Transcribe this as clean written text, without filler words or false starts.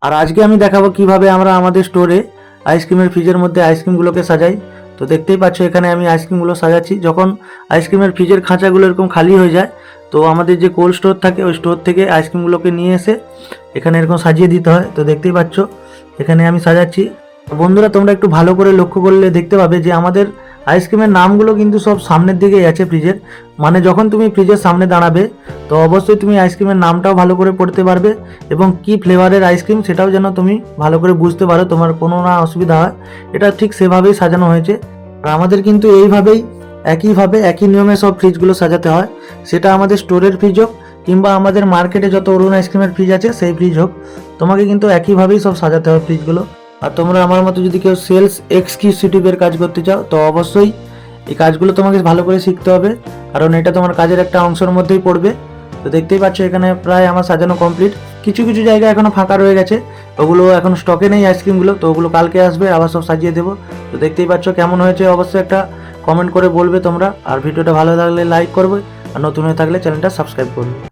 আর আজকে আমি দেখাবো কিভাবে আমরা আমাদের স্টোরে আইসক্রিমের ফ্রিজের মধ্যে আইসক্রিমগুলোকে সাজাই। তো দেখতেই পাচ্ছ এখানে আমি আইসক্রিমগুলো সাজাচ্ছি। যখন আইসক্রিমের ফ্রিজের খাঁচাগুলো এরকম খালি হয়ে যায়, তো আমাদের যে কোল্ড স্টোর থাকে ওই স্টোর থেকে আইসক্রিমগুলোকে নিয়ে এসে এখানে এরকম সাজিয়ে দিতে হয়। তো দেখতেই পাচ্ছ এখানে আমি সাজাচ্ছি। বন্ধুরা, তোমরা একটু ভালো করে লক্ষ্য করলে দেখতে পাবে যে আমাদের আইসক্রিমের নামগুলো কিন্তু সব সামনের দিকেই আছে ফ্রিজের। মানে যখন তুমি ফ্রিজের সামনে দাঁড়াবে তো অবশ্যই তুমি আইসক্রিমের নামটাও ভালো করে পড়তে পারবে এবং কি ফ্লেভারের আইসক্রিম সেটাও যেন তুমি ভালো করে বুঝতে পারো, তোমার কোনো না অসুবিধা হয়। এটা ঠিক সেভাবেই সাজানো হয়েছে। আর আমাদের কিন্তু এইভাবেই একইভাবে একই নিয়মে সব ফ্রিজগুলো সাজাতে হয়, সেটা আমাদের স্টোরের ফ্রিজ হোক কিংবা আমাদের মার্কেটে যত অরুণ আইসক্রিমের ফ্রিজ আছে সেই ফ্রিজ হোক, তোমাকে কিন্তু একইভাবেই সব সাজাতে হয় ফ্রিজগুলো। আর তোমরা আমার মতো যদি কেউ সেলস এক্সিকিউটিভের কাজ করতে চাও তো অবশ্যই এই কাজগুলো তোমাকে ভালো করে শিখতে হবে, কারণ এটা তোমার কাজের একটা অংশের মধ্যেই পড়বে। তো দেখতেই পাচ্ছ এখানে প্রায় আমার সাজানো কমপ্লিট। কিছু কিছু জায়গা এখনো ফাঁকা রয়ে গেছে, ওগুলো এখন স্টকে নেই আইসক্রিমগুলো, তো ওগুলো কালকে আসবে, আবার সব সাজিয়ে দেবো। তো দেখতেই পাচ্ছ কেমন হয়েছে অবশ্যই একটা কমেন্ট করে বলবে তোমরা। আর ভিডিওটা ভালো লাগলে লাইক করবে, আর নতুন হয়ে থাকলে চ্যানেলটা সাবস্ক্রাইব করবে।